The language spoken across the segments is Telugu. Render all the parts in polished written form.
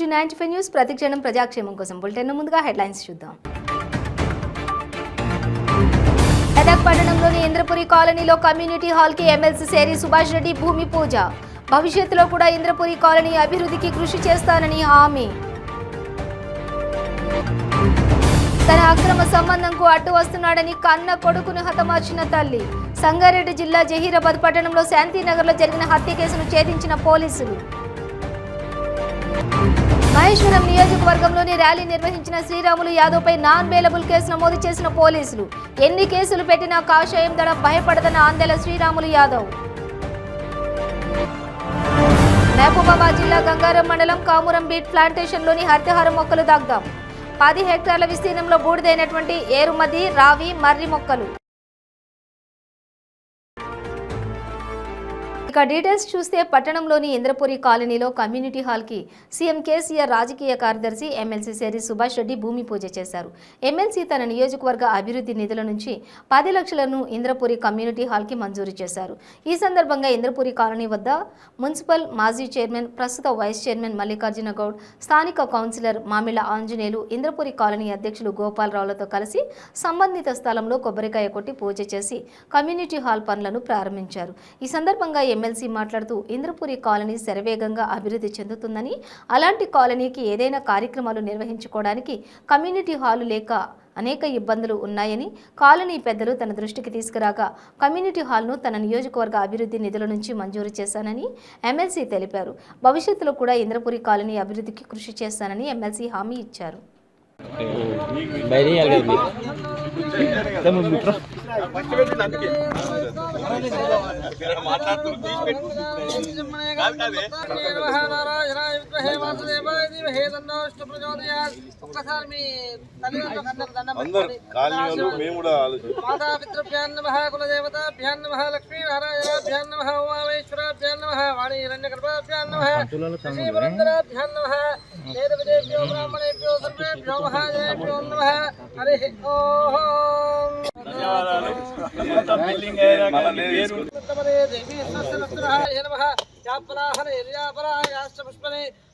95 న్యూస్ ప్రతిక్షణం ప్రజాక్షేమం కోసం బులెటిన్ ముందుగా హెడ్లైన్స్ చూద్దాం. మెదక్ పట్టణంలోని ఇంద్రపురి కాలనీలో కమ్యూనిటీ హాల్ కి ఎమ్మెల్సీ సేరి సుభాష్ రెడ్డి భూమి పూజ. భవిష్యత్తులో కూడా ఇంద్రపురి కాలనీ అభివృద్ధికి కృషి చేస్తానని హామీ. తన అక్రమ సంబంధంకు అడ్డు వస్తున్నాడని కన్న కొడుకును హతమార్చిన తల్లి. సంగారెడ్డి జిల్లా జహీరాబాద్ పట్టణంలో శాంతినగర్లో జరిగిన హత్య కేసును ఛేదించిన పోలీసులు. మహేశ్వరం నియోజకవర్గంలోని ర్యాలీ నిర్వహించిన శ్రీరాములు యాదవ్పై నాన్ బెయిలబుల్ కేసు నమోదు చేసిన పోలీసులు. ఎన్ని కేసులు పెట్టినా కాషాయం దళ భయపడదన్న ఆందోళన శ్రీరాములు యాదవ్. మహబూబాబాద్ జిల్లా గంగారం మండలం కామురం బీట్ ప్లాంటేషన్లోని హరితహారం మొక్కలు దగ్ధం. 10 హెక్టార్ల విస్తీర్ణంలో బూడిదైనటువంటి ఏరుమది, రావి, మర్రి మొక్కలు. ఇక డీటెయిల్స్ చూస్తే పట్టణంలోని ఇంద్రపురి కాలనీలో కమ్యూనిటీ హాల్కి సీఎం కేసీఆర్ రాజకీయ కార్యదర్శి ఎమ్మెల్సీ సేరి సుభాష్ రెడ్డి భూమి పూజ చేశారు. ఎమ్మెల్సీ తన నియోజకవర్గ అభివృద్ధి నిధుల నుంచి 10 లక్షలను ఇంద్రపురి కమ్యూనిటీ హాల్కి మంజూరు చేశారు. ఈ సందర్భంగా ఇంద్రపురి కాలనీ వద్ద మున్సిపల్ మాజీ చైర్మన్, ప్రస్తుత వైస్ చైర్మన్ మల్లికార్జున గౌడ్, స్థానిక కౌన్సిలర్ మామిళ్ల ఆంజనేయులు, ఇంద్రపురి కాలనీ అధ్యక్షులు గోపాలరావులతో కలిసి సంబంధిత స్థలంలో కొబ్బరికాయ కొట్టి పూజ చేసి కమ్యూనిటీ హాల్ పనులను ప్రారంభించారు. ఈ సందర్భంగా ఎమ్మెల్సీ మాట్లాడుతూ ఇంద్రపురి కాలనీ శరవేగంగా అభివృద్ధి చెందుతుందని, అలాంటి కాలనీకి ఏదైనా కార్యక్రమాలు నిర్వహించుకోవడానికి కమ్యూనిటీ హాలు లేక అనేక ఇబ్బందులు ఉన్నాయని కాలనీ పెద్దలు తన దృష్టికి తీసుకురాగా కమ్యూనిటీ హాల్ను తన నియోజకవర్గ అభివృద్ధి నిధుల నుంచి మంజూరు చేశానని ఎమ్మెల్సీ తెలిపారు. భవిష్యత్తులో కూడా ఇంద్రపురి కాలనీ అభివృద్ధికి కృషి చేస్తానని ఎమ్మెల్సీ హామీ ఇచ్చారు.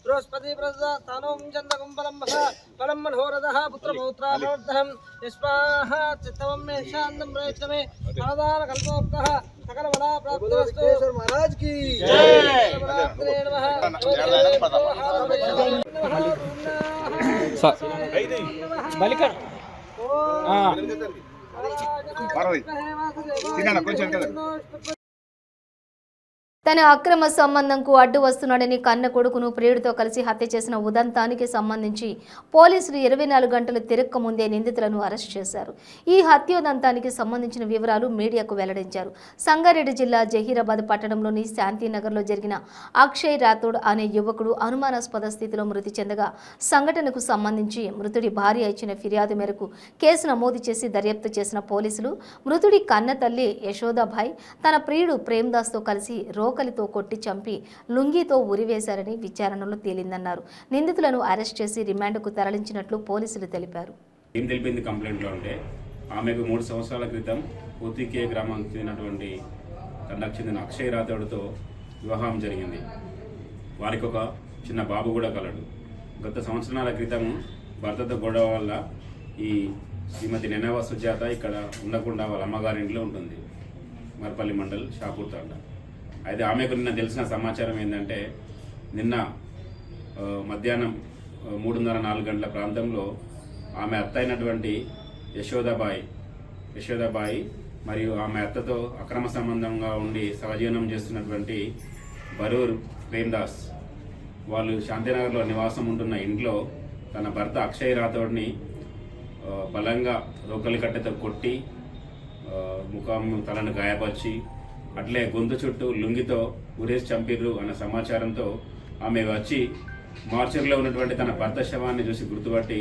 बृहस्पति प्रजातानों चंदकुंबलम फलम मनोरथः पुत्रपौत्रार्धं यस्माः चित्तवं मे शांतं प्रयत्नमे आदान कल्पोक्तः सकल बला प्राप्तस्तु महाराज की जय। बालिका తన అక్రమ సంబంధంకు అడ్డు వస్తున్నాడని కన్న కొడుకును ప్రియుడితో కలిసి హత్య చేసిన ఉదంతానికి సంబంధించి పోలీసులు 24 గంటలు తిరక్క ముందే నిందితులను అరెస్ట్ చేశారు. ఈ హత్యోదంతానికి సంబంధించిన వివరాలు మీడియాకు వెల్లడించారు. సంగారెడ్డి జిల్లా జహీరాబాద్ పట్టణంలోని శాంతినగర్లో జరిగిన అక్షయ్ రాథోడ్ అనే యువకుడు అనుమానాస్పద స్థితిలో మృతి చెందగా సంఘటనకు సంబంధించి మృతుడి భార్య ఇచ్చిన ఫిర్యాదు మేరకు కేసు నమోదు చేసి దర్యాప్తు చేసిన పోలీసులు మృతుడి కన్న తల్లి యశోదాబాయ్ తన ప్రియుడు ప్రేమ్దాస్తో కలిసి రోకలితో కొట్టి చంపి లుంగీతో ఉరివేశారని విచారణలో తేలిందన్నారు. నిందితులను అరెస్ట్ చేసి రిమాండ్కు తరలించినట్లు పోలీసులు తెలిపారు. ఏం తెలిపింది కంప్లైంట్లో అంటే ఆమెకు 3 సంవత్సరాల క్రితం పూతికే గ్రామానికి చెందినటువంటి తండ్రికి చెందిన అక్షయ్ రాథోడ్తో వివాహం జరిగింది. వారికి ఒక చిన్న బాబు కూడా కలడు. గత సంవత్సరాల క్రితం భర్తతో గొడవ వల్ల ఈ శ్రీమతి నెనవ సుజాత ఇక్కడ ఉండకుండా వాళ్ళ అమ్మగారింట్లో ఉంటుంది, మర్పల్లి మండల్ షాపూర్ తాండ. అయితే ఆమెకు నిన్న తెలిసిన సమాచారం ఏంటంటే నిన్న మధ్యాహ్నం 3:30-4 గంటల ప్రాంతంలో ఆమె అత్త అయినటువంటి యశోదాబాయి మరియు ఆమె అత్తతో అక్రమ సంబంధంగా ఉండి సహజీవనం చేస్తున్నటువంటి బరూర్ ప్రేమ్దాస్ వాళ్ళు శాంతినగర్లో నివాసం ఉంటున్న ఇంట్లో తన భర్త అక్షయ్ రాథోడ్ని బలంగా రోకలి కట్టెతో కొట్టి ముఖం తలను గాయపరిచి అట్లే గొంతు చుట్టూ లుంగితో ఉరేసి చంపిర్రు అన్న సమాచారంతో ఆమె వచ్చి మార్చర్లో ఉన్నటువంటి తన భర్త శవాన్ని చూసి గుర్తుపట్టి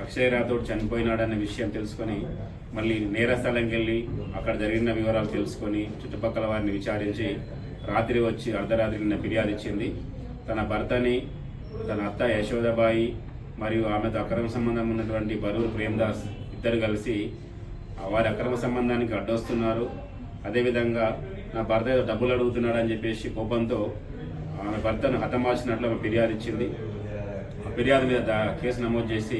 అక్షయ్ రాథోడ్ చనిపోయినాడన్న విషయం తెలుసుకొని మళ్ళీ నేర స్థలంకి వెళ్ళి అక్కడ జరిగిన వివరాలు తెలుసుకొని చుట్టుపక్కల వారిని విచారించి రాత్రి వచ్చి అర్ధరాత్రి నిన్న ఫిర్యాదు ఇచ్చింది. తన భర్తని, తన అత్త యశోదాబాయి మరియు ఆమెతో అక్రమ సంబంధం ఉన్నటువంటి బరూర్ ప్రేమ్దాస్ ఇద్దరు కలిసి వారి అక్రమ సంబంధానికి అడ్డొస్తున్నారు, అదేవిధంగా నా భర్త ఏదో డబ్బులు అడుగుతున్నాడని చెప్పేసి కోపంతో ఆమె భర్తను హతమార్చినట్లు ఆమె ఫిర్యాదు ఇచ్చింది. ఫిర్యాదు మీద కేసు నమోదు చేసి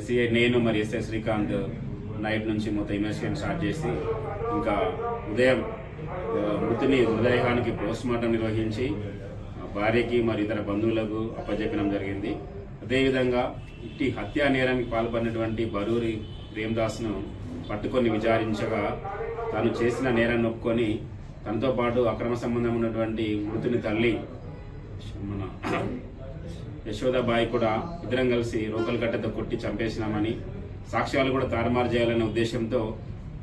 సిఐ నేను మరి ఎస్ఐ శ్రీకాంత్ నైట్ నుంచి మొత్తం ఇన్వెస్టిగేషన్ స్టార్ట్ చేసి ఇంకా ఉదయం మృతుని మృతదేహానికి పోస్ట్ మార్టం నిర్వహించి భార్యకి మరి ఇతర బంధువులకు అప్పచెప్పడం జరిగింది. అదేవిధంగా ఇట్టి హత్యా నేరానికి పాల్పడినటువంటి బరూరి ప్రేమ్దాస్ను పట్టుకొని విచారించగా తాను చేసిన నేరాన్ని ఒప్పుకొని తనతో పాటు అక్రమ సంబంధం ఉన్నటువంటి మృతుని తల్లి మన యశోదాబాయి కూడా ఇద్దరం కలిసి రోకల్ గడ్డతో కొట్టి చంపేసినామని, సాక్ష్యాలు కూడా తారుమారు చేయాలనే ఉద్దేశంతో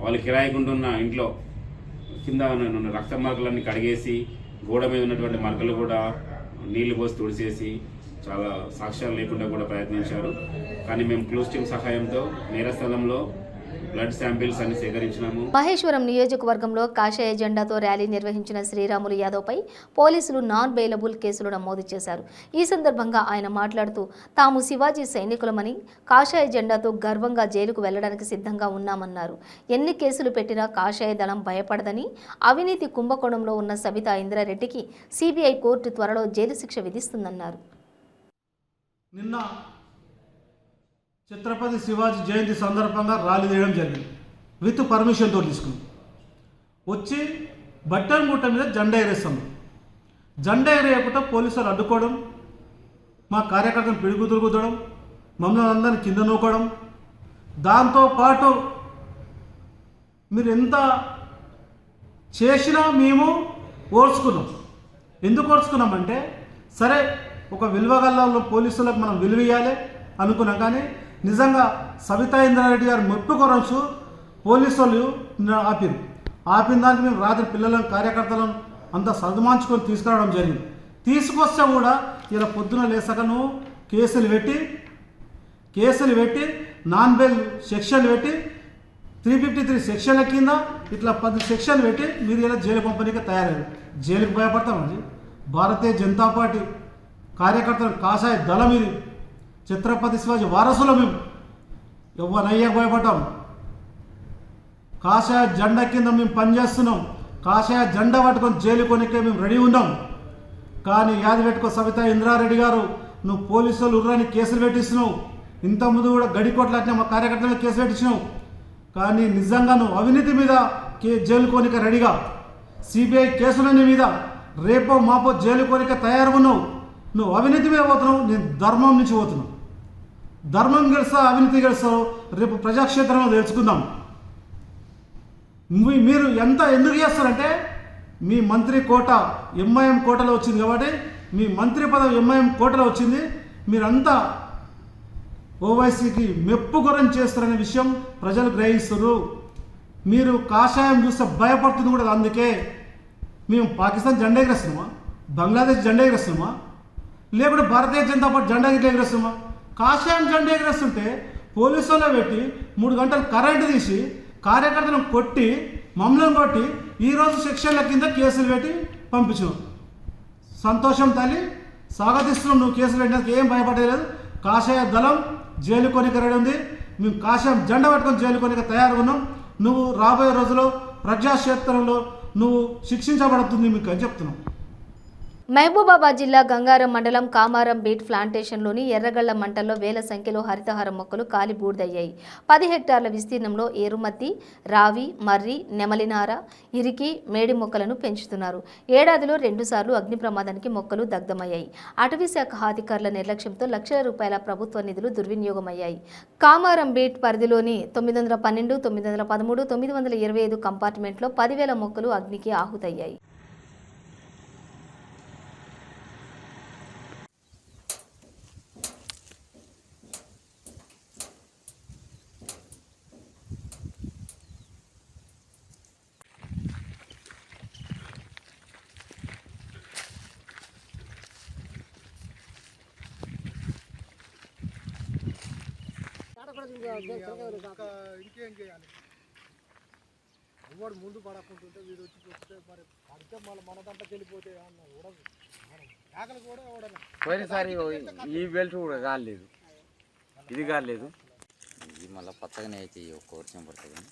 వాళ్ళు కిరాయిగుంటున్న ఇంట్లో కింద రక్త మరకలన్నీ కడిగేసి గోడ మీద ఉన్నటువంటి మరకలు కూడా నీళ్లు పోసి తుడిచేసి చాలా సాక్ష్యాలు లేకుండా కూడా ప్రయత్నించారు. కానీ మేము క్లూస్ టీమ్ సహాయంతో నేర స్థలంలో బ్లడ్ శాంపిల్స్ అన్ని సేకరించినాము. మహేశ్వరం నియోజకవర్గంలో కాషాయ జెండాతో ర్యాలీ నిర్వహించిన శ్రీరాములు యాదవ్పై పోలీసులు నాన్ బెయిలబుల్ కేసులు నమోదు చేశారు. ఈ సందర్భంగా ఆయన మాట్లాడుతూ తాము శివాజీ సైనికులమని, కాషాయ జెండాతో గర్వంగా జైలుకు వెళ్లడానికి సిద్ధంగా ఉన్నామన్నారు. ఎన్ని కేసులు పెట్టినా కాషాయ దళం భయపడదని, అవినీతి కుంభకోణంలో ఉన్న సబితా ఇంద్రారెడ్డికి సిబిఐ కోర్టు త్వరలో జైలు శిక్ష విధిస్తుందన్నారు. నిన్న ఛత్రపతి శివాజీ జయంతి సందర్భంగా ర్యాలీ తీయడం జరిగింది. విత్ పర్మిషన్తో తీసుకుని వచ్చి బట్టన్గుట్ట మీద జెండా ఎగరేస్తాం. జెండా ఎగరేయకుండా పోలీసులు అడ్డుకోవడం, మా కార్యకర్తను పిడుగుతులు కుదడం, మమ్మల్ని అందరినీ కింద నూకడం, దాంతోపాటు మీరు ఎంత చేసినా మేము ఓర్చుకున్నాం. ఎందుకు ఓర్చుకున్నామంటే సరే ఒక విలువగల పోలీసులకు మనం విలువ ఇవ్వాలి అనుకున్నాం. కానీ నిజంగా సబితా ఇంద్రారెడ్డి గారు మెప్పు కొరసు పోలీసు వాళ్ళు ఆపిన దానికి మేము రాత్రి పిల్లలను కార్యకర్తలను అంతా సర్దుమాంచుకొని తీసుకురావడం జరిగింది. తీసుకొస్తే కూడా ఇలా పొద్దున లేసకను కేసులు పెట్టి నాన్ బెయిల్ సెక్షన్లు పెట్టి 353 సెక్షన్ల కింద ఇట్లా 10 సెక్షన్లు పెట్టి మీరు ఇలా జైలు పంపనీకి తయారయ్యారు. జైలుకు భయపడతామండి. భారతీయ జనతా పార్టీ కార్యకర్తలు కాషాయ దళం ఇది, ఛత్రపతి శివాజీ వారసులు మేము, ఎవరినయ్యా భయపడ్డాం. కాషాయ జెండా కింద మేము పనిచేస్తున్నాం. కాషాయ జెండా పట్టుకొని జైలు కొనికే మేము రెడీ ఉన్నాం. కానీ యాది పెట్టుకో సబితా ఇంద్రారెడ్డి గారు, నువ్వు పోలీసులు ఉర్రాని కేసులు పెట్టిస్తున్నావు. ఇంతకుముందు కూడా గడికోట్ల అట్నే మా కార్యకర్తల మీద కేసు పెట్టించినావు. కానీ నిజంగా నువ్వు అవినీతి మీద జైలు కొనిక రెడీగా, సిబిఐ కేసులని మీద రేపో మాపో జైలు కొనిక తయారుగున్నావు. నువ్వు అవినీతి మీద పోతున్నావు, నేను ధర్మం నుంచి పోతున్నావు. ధర్మం గెలుస్తా, అవినీతి గెలుస్తావు, రేపు ప్రజాక్షేత్రంలో తెలుసుకుందాం. మీరు ఎందుకు చేస్తారంటే మీ మంత్రి కోట ఎంఐఎం కోటలో వచ్చింది కాబట్టి, మీ మంత్రి పదవి ఎంఐఎం కోటలో వచ్చింది. మీరంతా ఓవైసీకి మెప్పు గురించి చేస్తారనే విషయం ప్రజలు గ్రహిస్తారు. మీరు కాషాయం చూస్తే భయపడుతుంది కూడా. అందుకే మేము పాకిస్తాన్ జెండా ఎగరేస్తున్నామా, బంగ్లాదేశ్ జెండా ఎగరేస్తున్నామా, లేకపోతే భారతీయ జనతా పార్టీ జెండా గిట్లా ఎగరేస్తున్నామా? కాషాయం జెండా ఎగరేస్తుంటే పోలీసులో పెట్టి 3 గంటలు కరెంటు తీసి కార్యకర్తలను కొట్టి మమ్మల్ని కొట్టి ఈరోజు సెక్షన్ల కింద కేసులు పెట్టి పంపించాం. సంతోషం తల్లి, స్వాగతిస్తున్నాం. నువ్వు కేసులు పెట్టినందుకు ఏం భయపడలేదు. కాషాయ దళం జైలు కొనిక రెడీ ఉంది. మేము కాషాయం జెండా పట్టుకొని జైలు కొనిక తయారుగా ఉన్నాం. నువ్వు రాబోయే రోజుల్లో ప్రజాక్షేత్రంలో నువ్వు శిక్షించబడుతుంది మీకు అని చెప్తున్నాం. మహబూబాబాద్ జిల్లా గంగారం మండలం కామారం బీట్ ప్లాంటేషన్లోని ఎర్రగళ్ల మంటల్లో వేల సంఖ్యలో హరితహారం మొక్కలు కాలి బూడిదయ్యాయి. 10 హెక్టార్ల విస్తీర్ణంలో ఏరుమత్తి, రావి, మర్రి, నెమలినార, ఇరికి, మేడి మొక్కలను పెంచుతున్నారు. ఏడాదిలో 2 సార్లు అగ్ని ప్రమాదానికి మొక్కలు దగ్ధమయ్యాయి. అటవీశాఖ అధికారుల నిర్లక్ష్యంతో లక్షల రూపాయల ప్రభుత్వ నిధులు దుర్వినియోగమయ్యాయి. కామారం బీట్ పరిధిలోని 912, 913, 925 కంపార్ట్మెంట్లో 10,000 మొక్కలు అగ్నికి ఆహుతయ్యాయి. ఇంకేం చేయాలి? ఎవరు ముందు పడకుంటుంటే వీడు వచ్చి చూస్తే మరి పడితే మళ్ళీ మన దాంట్లోకి వెళ్ళిపోతే ఉడదు. ఆకలి కూడా ఓడదు. పోయినసారి ఈ బెల్ట్ కూడా కాలేదు, ఇది కాలేదు. ఇది మళ్ళీ పచ్చగానే అయితే ఒక్క వర్షం పడుతుంది.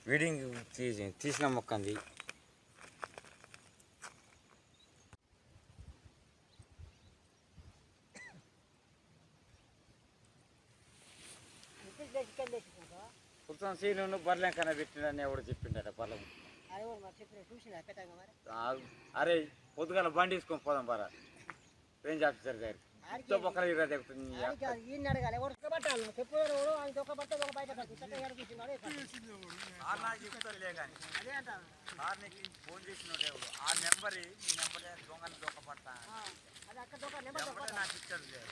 వీడింగ్ తీసిన మొక్క అంది. పుస్తకం సీను బర్లెంకన పెట్టిండని ఎవడు చెప్పిండట పొలం. అరే పొద్దుగాల బండి తీసుకొని పోదాం బారా రేంజ్ ఆఫీసర్ గారు పక్కన ఇరా చెప్తుంది. ఫోన్ చేసిన ఆ నెంబర్ దొంగని దొంగ పడతా నాకు ఇచ్చాడు లేదు.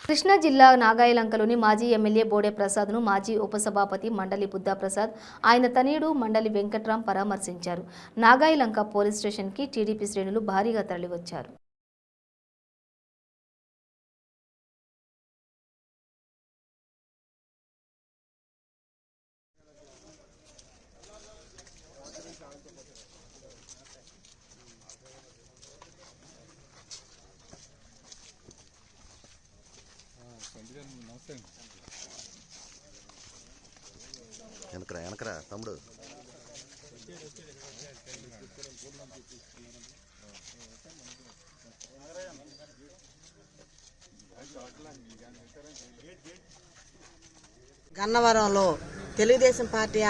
కృష్ణా జిల్లా నాగాయలంకలోని మాజీ ఎమ్మెల్యే బోడే ప్రసాద్ను మాజీ ఉపసభాపతి మండలి బుద్ధా ప్రసాద్ ఆయన తనయుడు మండలి వెంకట్రాం పరామర్శించారు. నాగాయలంక పోలీస్ స్టేషన్కి టీడీపీ శ్రేణులు భారీగా తరలివచ్చారు. వెనకరా తమ్ముడు. గన్నవరంలో తెలుగుదేశం పార్టీ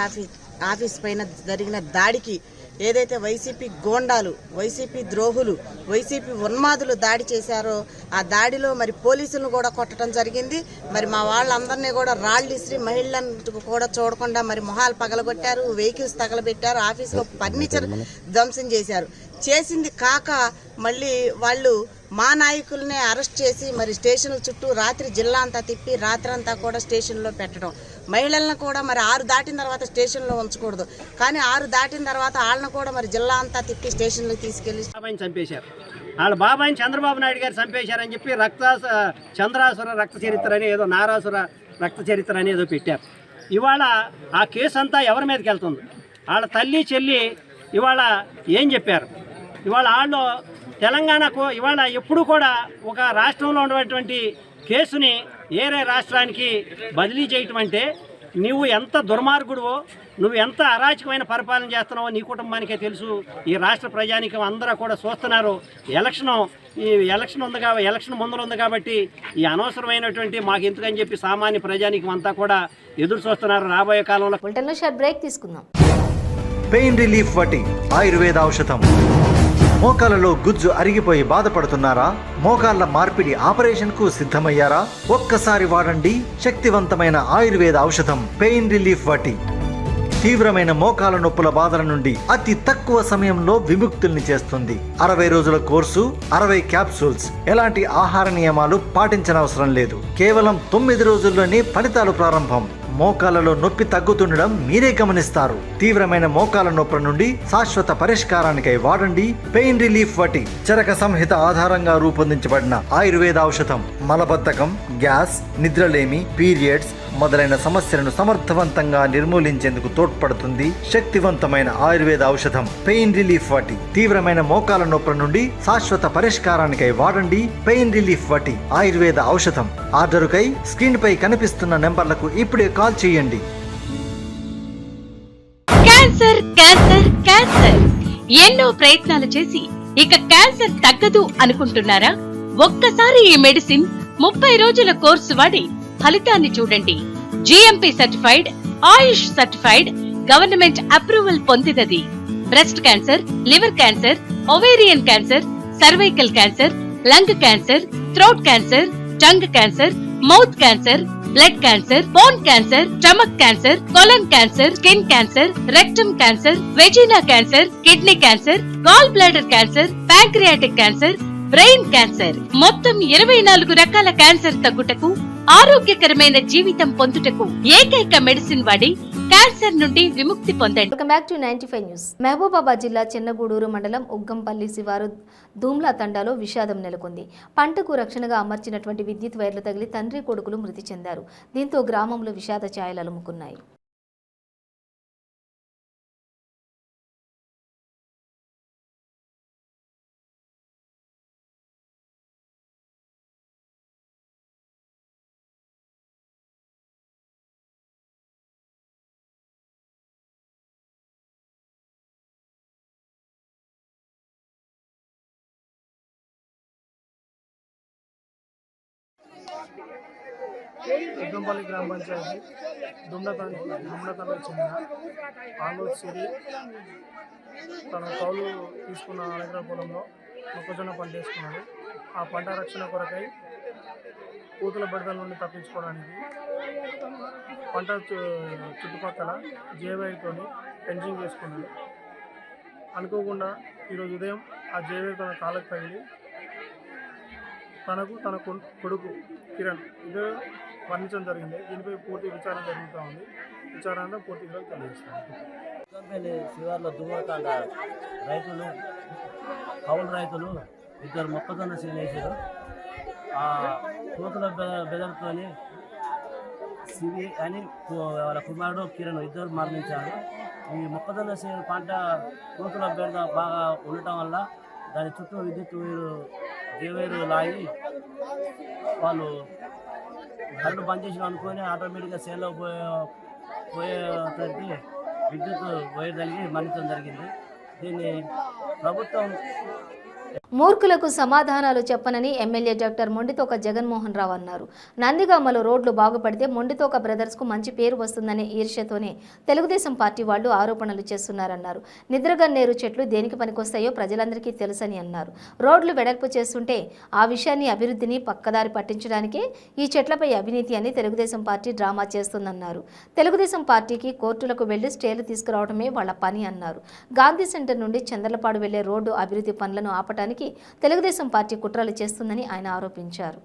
ఆఫీస్ పైన జరిగిన దాడికి ఏదైతే వైసీపీ గోండాలు, వైసీపీ ద్రోహులు, వైసీపీ ఉన్మాదులు దాడి చేశారో ఆ దాడిలో మరి పోలీసులను కూడా కొట్టడం జరిగింది. మరి మా వాళ్ళందరినీ కూడా రాళ్ళు ఇసిరి మహిళలను కూడా చూడకుండా మరి మొహాలు పగలగొట్టారు, వెహికల్స్ తగలబెట్టారు, ఆఫీస్లో ఫర్నిచర్ ధ్వంసం చేశారు. చేసింది కాక మళ్ళీ వాళ్ళు మా నాయకుల్ని అరెస్ట్ చేసి మరి స్టేషన్ల చుట్టూ రాత్రి జిల్లా అంతా తిప్పి రాత్రంతా కూడా స్టేషన్లో పెట్టడం. మహిళలను కూడా మరి 6 దాటిన తర్వాత స్టేషన్లో ఉంచకూడదు, కానీ 6 దాటిన తర్వాత వాళ్ళని కూడా మరి జిల్లా అంతా తిప్పి స్టేషన్లోకి తీసుకెళ్లి చంపేశారు. వాళ్ళ బాబాయిని చంద్రబాబు నాయుడు గారు చంపేశారని చెప్పి చంద్రాసుర రక్త చరిత్ర అని ఏదో నారాసుర రక్త చరిత్ర అని ఏదో పెట్టారు. ఇవాళ ఆ కేసు అంతా ఎవరి మీదకి వెళ్తుంది? వాళ్ళ తల్లి చెల్లి ఇవాళ ఏం చెప్పారు? ఇవాళ వాళ్ళు తెలంగాణకు ఇవాళ ఎప్పుడు కూడా ఒక రాష్ట్రంలో ఉన్నటువంటి కేసుని వేరే రాష్ట్రానికి బదిలీ చేయటం అంటే నువ్వు ఎంత దుర్మార్గుడువో, నువ్వు ఎంత అరాచకమైన పరిపాలన చేస్తున్నావో నీ కుటుంబానికే తెలుసు. ఈ రాష్ట్ర ప్రజానికం అందరూ కూడా చూస్తున్నారు. ఎలక్షన్ ముందర ఉంది కాబట్టి ఈ అనవసరమైనటువంటి మాకు ఎందుకని చెప్పి సామాన్య ప్రజానికం అంతా కూడా ఎదురు చూస్తున్నారు. రాబోయే కాలంలో బులెటిన్లో షార్ట్ బ్రేక్ తీసుకుందాం. పెయిన్ రిలీఫ్ వటి ఆయుర్వేద ఔషధం. మోకాలలో గుజ్జు అరిగిపోయి బాధపడుతున్నారా? మోకాళ్ల మార్పిడి ఆపరేషన్కు సిద్ధమయ్యారా? ఒక్కసారి వాడండి శక్తివంతమైన ఆయుర్వేద ఔషధం పెయిన్ రిలీఫ్ వటి. తీవ్రమైన మోకాల నొప్పుల బాధల నుండి అతి తక్కువ సమయంలో విముక్తుల్ని చేస్తుంది. 60 రోజుల కోర్సు, 60 క్యాప్సూల్స్. ఎలాంటి ఆహార నియమాలు పాటించనవసరం లేదు. కేవలం 9 రోజుల్లోనే ఫలితాలు ప్రారంభం. మోకాలలో నొప్పి తగ్గుతుండడం మీరే గమనిస్తారు. తీవ్రమైన మోకాల నొప్పుల నుండి శాశ్వత పరిష్కారానికై వాడండి పెయిన్ రిలీఫ్ వటి. చరక సంహిత ఆధారంగా రూపొందించబడిన ఆయుర్వేద ఔషధం మలబద్ధకం, గ్యాస్, నిద్రలేమి, పీరియడ్స్ మొదలైన సమస్యలను సమర్థవంతంగా నిర్మూలించేందుకు తోడ్పడుతుంది. శక్తివంతమైన ఆయుర్వేద ఔషధం పెయిన్ రిలీఫ్ వటి. తీవ్రమైన మోకాల నొప్పుల నుండి శాశ్వత పరిష్కారానికై వాడండి పెయిన్ రిలీఫ్ వటి ఆయుర్వేద ఔషధం. ఆర్డరుకై స్క్రీన్ పై కనిపిస్తున్న నెంబర్లకు ఇప్పుడే కాల్ చేయండి. క్యాన్సర్ క్యాన్సర్ క్యాన్సర్ ఎన్నో ప్రయత్నాలు చేసి ఇక క్యాన్సర్ తగ్గదు అనుకుంటున్నారా? ఒక్కసారి ఈ మెడిసిన్ 30 రోజుల కోర్సు వాడి ఫలితాన్ని చూడండి. G M P certified, AYUSH certified, government approval పొందినది. Breast cancer, liver cancer, ovarian cancer, cervical cancer, lung cancer, throat cancer, tongue cancer, mouth cancer, blood cancer, bone cancer, stomach cancer, colon cancer, skin cancer, rectum cancer, vagina cancer, kidney cancer, gall bladder cancer, pancreatic cancer, brain cancer. మొత్తం 24 రకాల క్యాన్సర్ తగ్గుటకు, ఆరోగ్యకరమైన జీవితం పొందుటకు ఏకైక మెడిసిన్ వాడి క్యాన్సర్ నుండి విముక్తి పొందండి. Welcome back to 95 news. Mahabubabad జిల్లా చిన్నగూడూరు మండలం ఉగ్గంపల్లి శివారు ధూమ్లా తండాలో విషాదం నెలకొంది. పంటకు రక్షణగా అమర్చినటువంటి విద్యుత్ వైర్లు తగిలి తండ్రి కొడుకులు మృతి చెందారు. దీంతో గ్రామంలో విషాద ఛాయలు అలుముకున్నాయి. ఉద్దంపల్లి గ్రామ పంచాయతీ దుమ్నతండకు చెందిన ఆలోచ్ సిరి తన కౌలు తీసుకున్న అలగ్ర పొలంలో మొక్కజొన్న పంట వేసుకున్నాడు. ఆ పంట రక్షణ కొరకై పూతుల బెడదల నుండి తప్పించుకోవడానికి పంట చుట్టుపక్కల జేవైతో ఫెన్సింగ్ చేసుకున్నాడు. అనుకోకుండా ఈరోజు ఉదయం ఆ జేవై తన కాళ్ళకు తగిలి తన కొడుకు కిరణ్ ఇదే వర్ణించడం జరిగింది. దీనిపై పూర్తి విచారణ జరుగుతూ ఉంది. విచారణ పూర్తి తెలియజేస్తాను. శివార్లో దుమ్మతాండ రైతులు కౌలు రైతులు ఇద్దరు మొక్కజొన్న సీన్ వేసారు. ఆ కోతుల బెదర్తో శివి అని వాళ్ళ కుమారుడు కిరణ్ ఇద్దరు మరణించారు. ఈ మొక్కజొన్న సీన్ పంట కోతుల బెడద బాగా ఉండటం వల్ల దాని చుట్టూ విద్యుత్ జేవేరు లాగి వాళ్ళు కరెంటు బంద్ చేసిన అనుకొని ఆటోమేటిక్గా సేల్లో పోయేసరికి విద్యుత్ వైర్ తగిలి మరణించడం జరిగింది. దీన్ని ప్రభుత్వం మూర్ఖులకు సమాధానాలు చెప్పనని ఎమ్మెల్యే డాక్టర్ మొండితోక జగన్మోహన్ రావు అన్నారు. నందిగామలో రోడ్లు బాగుపడితే మొండితోక బ్రదర్స్కు మంచి పేరు వస్తుందనే ఈర్ష్యతోనే తెలుగుదేశం పార్టీ వాళ్ళు ఆరోపణలు చేస్తున్నారన్నారు. నిద్రగన్నేరు చెట్లు దేనికి పనికొస్తాయో ప్రజలందరికీ తెలుసని అన్నారు. రోడ్లు వెడల్పు చేస్తుంటే ఆ విషయాన్ని అభివృద్ధిని పక్కదారి పట్టించడానికే ఈ చెట్లపై అవినీతి అని తెలుగుదేశం పార్టీ డ్రామా చేస్తుందన్నారు. తెలుగుదేశం పార్టీకి కోర్టులకు వెళ్లి స్టేలు తీసుకురావడమే వాళ్ల పని అన్నారు. గాంధీ సెంటర్ నుండి చంద్రలపాడు వెళ్లే రోడ్డు అభివృద్ధి పనులను ఆపటానికి తెలుగుదేశం పార్టీ కుట్రలు చేస్తుందని ఆయన ఆరోపించారు.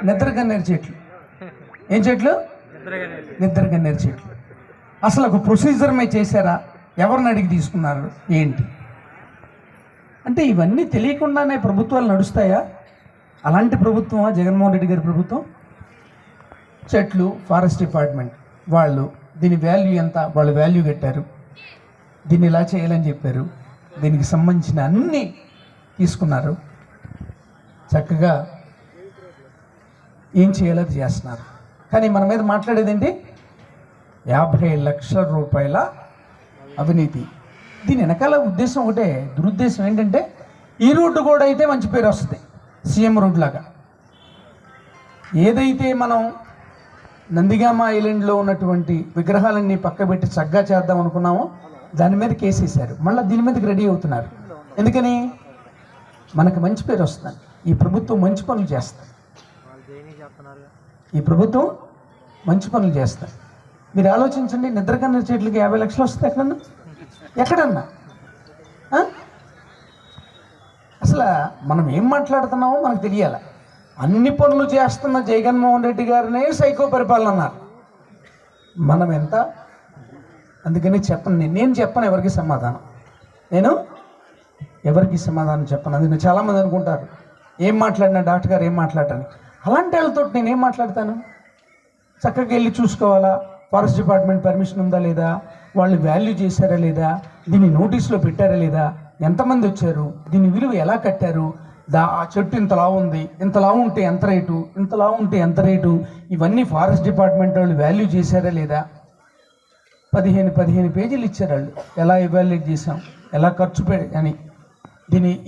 నిద్రగన్నేరు చెట్లు ఏం చెట్లు? నిద్రగన్నేరు చెట్లు అసలు ఒక ప్రొసీజర్ మీద చేశారా? ఎవరిని అడిగి తీసుకున్నారు ఏంటి అంటే ఇవన్నీ తెలియకుండానే ప్రభుత్వాలు నడుస్తాయా? అలాంటి ప్రభుత్వమా జగన్మోహన్ రెడ్డి గారి ప్రభుత్వం? చెట్లు ఫారెస్ట్ డిపార్ట్మెంట్ వాళ్ళు దీని వాల్యూ ఎంత, వాళ్ళు వాల్యూ కట్టారు, దీన్ని ఇలా చేయాలని చెప్పారు, దీనికి సంబంధించిన అన్నీ తీసుకున్నారు, చక్కగా ఏం చేయాలో అది చేస్తున్నారు. కానీ మన మీద మాట్లాడేది ఏంటి? 50 లక్షల రూపాయల అవినీతి. దీని వెనకాల ఉద్దేశం ఒకటే, దురుద్దేశం ఏంటంటే ఈ రోడ్డు కూడా అయితే మంచి పేరు వస్తుంది, సీఎం రోడ్ లాగా. ఏదైతే మనం నందిగామ ఐలాండ్లో ఉన్నటువంటి విగ్రహాలన్నీ పక్కబెట్టి చక్కగా చేద్దాం అనుకున్నామో దాని మీద కేసేశారు. మళ్ళీ దీని మీదకి రెడీ అవుతున్నారు. ఎందుకని? మనకు మంచి పేరు వస్తుంది. ఈ ప్రభుత్వం మంచి పనులు చేస్తారు. ఈ ప్రభుత్వం మంచి పనులు చేస్తారు. మీరు ఆలోచించండి, నిద్రకన్నా చెట్లకి 50 లక్షలు వస్తాయి ఎక్కడన్నా? అసలు మనం ఏం మాట్లాడుతున్నామో మనకు తెలియాలి. అన్ని పనులు చేస్తున్న జగన్మోహన్ రెడ్డి గారినే సైకో పరిపాలన అన్నారు. మనం ఎంత? అందుకని చెప్పను, నేను చెప్పను ఎవరికి సమాధానం, నేను ఎవరికి సమాధానం చెప్పను. అందుకని చాలామంది అనుకుంటారు ఏం మాట్లాడినా డాక్టర్ గారు ఏం మాట్లాడతాను. అలాంటి వాళ్ళతో నేనేం మాట్లాడతాను? చక్కగా వెళ్ళి చూసుకోవాలా, ఫారెస్ట్ డిపార్ట్మెంట్ పర్మిషన్ ఉందా లేదా, వాళ్ళు వాల్యూ చేశారా లేదా, దీన్ని నోటీసులో పెట్టారా లేదా, ఎంతమంది వచ్చారు, దీని విలువ ఎలా కట్టారు, ఆ చెట్టు ఇంతలా ఉంది, ఇంతలా ఉంటే ఎంత రేటు, ఇంతలా ఉంటే ఎంత రేటు, ఇవన్నీ ఫారెస్ట్ డిపార్ట్మెంట్ వాళ్ళు వాల్యూ చేశారా లేదా. 15 పేజీలు ఇచ్చారు వాళ్ళు, ఎలా ఎవాల్యుయేట్ చేసాం, ఎలా ఖర్చు అని,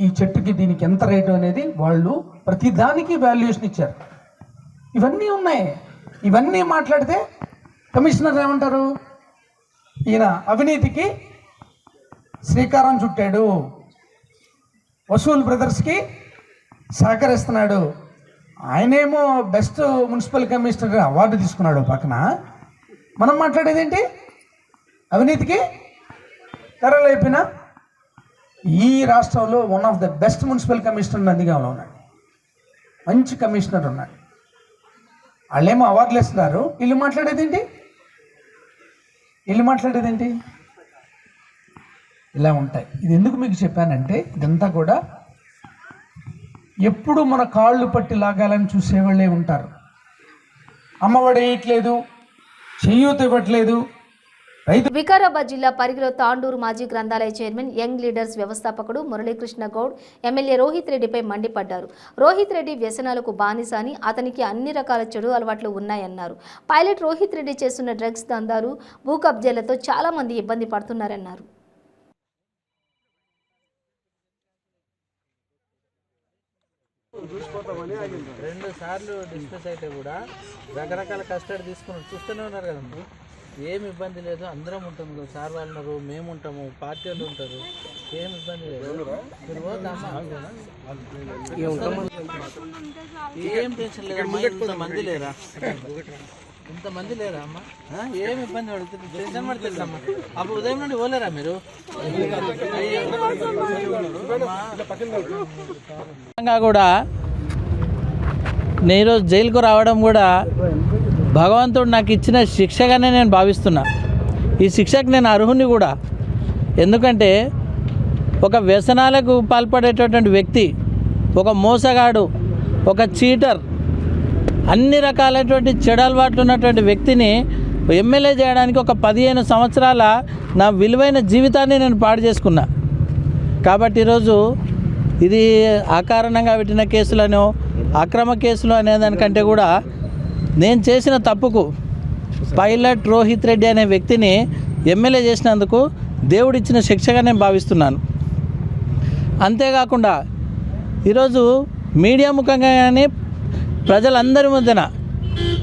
ఈ చెట్టుకి దీనికి ఎంత రేటు అనేది వాళ్ళు ప్రతి దానికి వాల్యుయేషన్ ఇచ్చారు. ఇవన్నీ ఉన్నాయి. ఇవన్నీ మాట్లాడితే కమిషనర్ ఏమంటారు? ఈయన అవినీతికి శ్రీకారం చుట్టాడు, వసూల్ బ్రదర్స్కి సహకరిస్తున్నాడు, ఆయనేమో బెస్ట్ మున్సిపల్ కమిషనర్ అవార్డు తీసుకున్నాడు. పక్కన మనం మాట్లాడేది ఏంటి? అవినీతికి తెరలేపిన ఈ రాష్ట్రంలో one of the best municipal commissioner నందిగామలో ఉన్నాడు, మంచి కమిషనర్ ఉన్నాడు. వాళ్ళేమో అవార్డులు ఇస్తున్నారు, వీళ్ళు మాట్లాడేదేంటి? ఇలా ఉంటాయి. ఇది ఎందుకు మీకు చెప్పానంటే ఇదంతా కూడా ఎప్పుడు మన కాళ్ళు పట్టి లాగాలని చూసేవాళ్ళే ఉంటారు. అమ్మఒడి వేయట్లేదు, చేయూత ఇవ్వట్లేదు. వికారాబాద్ జిల్లా పరిగిలో తాండూరు మాజీ గ్రంథాలయ చైర్మన్ యంగ్ లీడర్స్ వ్యవస్థాపకుడు మురళీకృష్ణ గౌడ్ ఎమ్మెల్యే రోహిత్ రెడ్డిపై మండిపడ్డారు. రోహిత్ రెడ్డి వ్యసనాలకు బానిస అని, అతనికి అన్ని రకాల చెడు అలవాట్లు ఉన్నాయన్నారు. పైలట్ రోహిత్ రెడ్డి చేస్తున్న డ్రగ్స్ దందాలు, భూ కబ్జాలతో చాలా మంది ఇబ్బంది పడుతున్నారన్నారు. చూసిపోతామని ఆగింది. 2 సార్లు డిస్కస్ అయితే కూడా రకరకాల కస్టడీ తీసుకున్నారు. చూస్తూనే ఉన్నారు కదండి. ఏమి ఇబ్బంది లేదు, అందరం ఉంటాం కదా. సార్ వాళ్ళు ఉన్నారు, మేము ఉంటాము, పార్టీ వాళ్ళు ఉంటారు, ఏం ఇబ్బంది లేదు. మీరు పోతామా? ఏం టెన్షన్ లేదమ్మా. ఇంతమంది లేరా అమ్మా? ఏం ఇబ్బంది పడుతుంది, టెన్షన్ పడుతుందమ్మా. అప్పుడు ఉదయం నుండి పోలేరా మీరు? కూడా నేను ఈరోజు జైలుకు రావడం కూడా భగవంతుడు నాకు ఇచ్చిన శిక్షగానే నేను భావిస్తున్నా. ఈ శిక్షకు నేను అర్హుని కూడా. ఎందుకంటే ఒక వ్యసనాలకు పాల్పడేటటువంటి వ్యక్తి, ఒక మోసగాడు, ఒక చీటర్, అన్ని రకాలైనటువంటి చెడు అలవాట్లు ఉన్నటువంటి వ్యక్తిని ఎమ్మెల్యే చేయడానికి ఒక 15 సంవత్సరాల నా విలువైన జీవితాన్ని నేను పాడు చేసుకున్నా. కాబట్టి ఈరోజు ఇది అకారణంగా పెట్టిన కేసులను, అక్రమ కేసులు అనేదానికంటే కూడా నేను చేసిన తప్పుకు పైలట్ రోహిత్ రెడ్డి అనే వ్యక్తిని ఎమ్మెల్యే చేసినందుకు దేవుడిచ్చిన శిక్షగా నేను భావిస్తున్నాను. అంతేకాకుండా ఈరోజు మీడియా ముఖంగా కానీ ప్రజలందరి మధ్యన,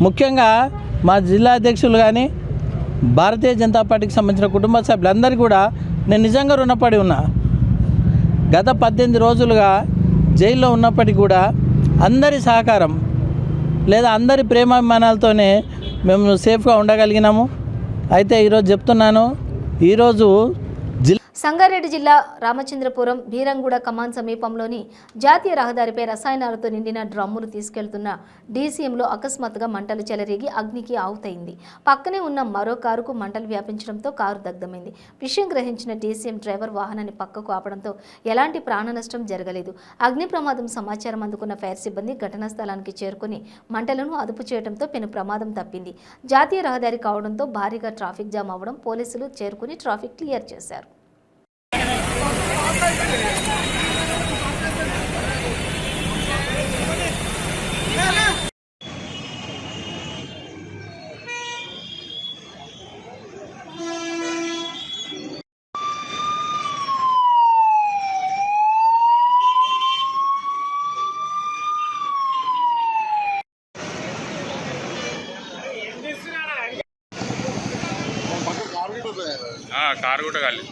ముఖ్యంగా మా జిల్లా అధ్యక్షులు కానీ భారతీయ జనతా పార్టీకి సంబంధించిన కుటుంబ సభ్యులందరికీ కూడా నేను నిజంగా రుణపడి ఉన్నా. గత 18 రోజులుగా జైల్లో ఉన్నప్పటికీ కూడా అందరి సహకారం లేదా అందరి ప్రేమాభిమానాలతోనే మేము సేఫ్గా ఉండగలిగినాము. అయితే ఈరోజు చెప్తున్నాను, ఈరోజు సంగారెడ్డి జిల్లా రామచంద్రపురం బీరంగూడ కమాన్ సమీపంలోని జాతీయ రహదారిపై రసాయనాలతో నిండిన డ్రమ్ములు తీసుకెళ్తున్న డీసీఎంలో అకస్మాత్తుగా మంటలు చెలరేగి అగ్నికి ఆహుతైంది. పక్కనే ఉన్న మరో కారుకు మంటలు వ్యాపించడంతో కారు దగ్ధమైంది. విషయం గ్రహించిన డీసీఎం డ్రైవర్ వాహనాన్ని పక్కకు ఆపడంతో ఎలాంటి ప్రాణ నష్టం జరగలేదు. అగ్ని ప్రమాదం సమాచారం అందుకున్న ఫైర్ సిబ్బంది ఘటనా స్థలానికి చేరుకుని మంటలను అదుపు చేయడంతో పెను ప్రమాదం తప్పింది. జాతీయ రహదారి కావడంతో భారీగా ట్రాఫిక్ జామ్ అవ్వడం పోలీసులు చేరుకుని ట్రాఫిక్ క్లియర్ చేశారు. కారు కూడా కాలేదు.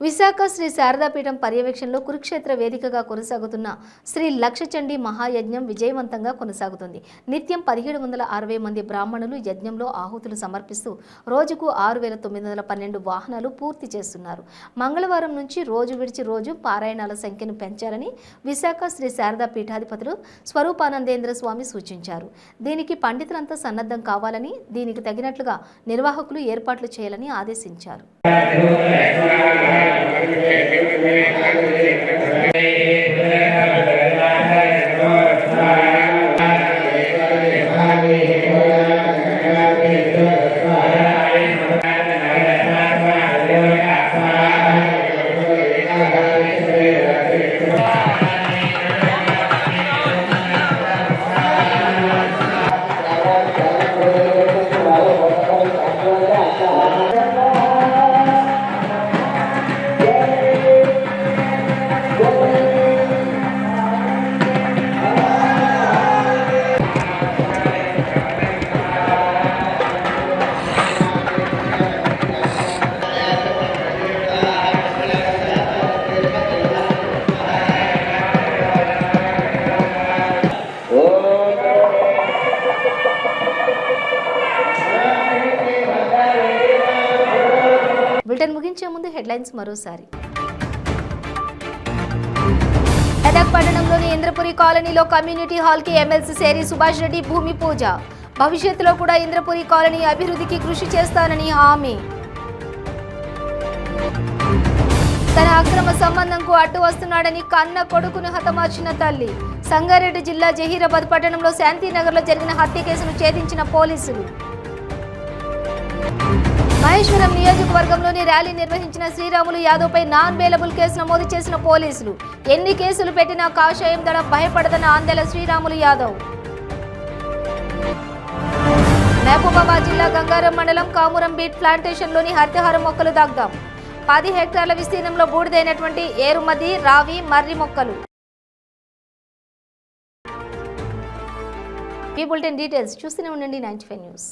విశాఖ శ్రీ శారదాపీఠం పర్యవేక్షణలో కురుక్షేత్ర వేదికగా కొనసాగుతున్న శ్రీ లక్షచండీ మహాయజ్ఞం విజయవంతంగా కొనసాగుతుంది. నిత్యం 1760 మంది బ్రాహ్మణులు యజ్ఞంలో ఆహుతులు సమర్పిస్తూ రోజుకు 6912 వాహనాలు పూర్తి చేస్తున్నారు. మంగళవారం నుంచి రోజు విడిచి రోజు పారాయణాల సంఖ్యను పెంచాలని విశాఖ శ్రీ శారదా పీఠాధిపతులు స్వరూపానందేంద్ర స్వామి సూచించారు. దీనికి పండితులంతా సన్నద్ధం కావాలని, దీనికి తగినట్లుగా నిర్వాహకులు ఏర్పాట్లు చేయాలని ఆదేశించారు. బులెటిన్ ముగించే ముందు హెడ్లైన్స్ మరోసారి. మెదక్ పట్టణంలోని ఇంద్రపురి కాలనీలో కమ్యూనిటీ హాల్కి ఎమ్మెల్సీ సేరి సుభాష్ రెడ్డి భూమి పూజ. భవిష్యత్తులో కూడా ఇంద్రపురి కాలనీ అభివృద్ధికి కృషి చేస్తానని హామీ. తన అక్రమ సంబంధంకు అడ్డు వస్తున్నాడని కన్న కొడుకును హతమార్చిన తల్లి. సంగారెడ్డి జిల్లా జహీరాబాద్ పట్టణంలో శాంతినగర్లో జరిగిన హత్య కేసును ఛేదించిన పోలీసులు. మహేశ్వరం నియోజకవర్గంలోని ర్యాలీ నిర్వహించిన శ్రీరాములు యాదవ్పై నాన్ బెయిలబుల్ కేసు నమోదు చేసిన పోలీసులు. ఎన్ని కేసులు పెట్టినా కాషాయం దళ భయపడదన్న ఆందోళన శ్రీరాములు యాదవ్. మహబూబాబాద్ జిల్లా గంగారం మండలం కామురం బీట్ ప్లాంటేషన్లోని హరితహారం మొక్కలు దాగ్దాం. 10 హెక్టార్ల విస్తీర్ణంలో బూడిదైనటువంటి ఏరుమది, రావి, మర్రి మొక్కలు. ఈ బులెటిన్ డీటెయిల్స్ చూస్తూనే ఉండండి 95 న్యూస్.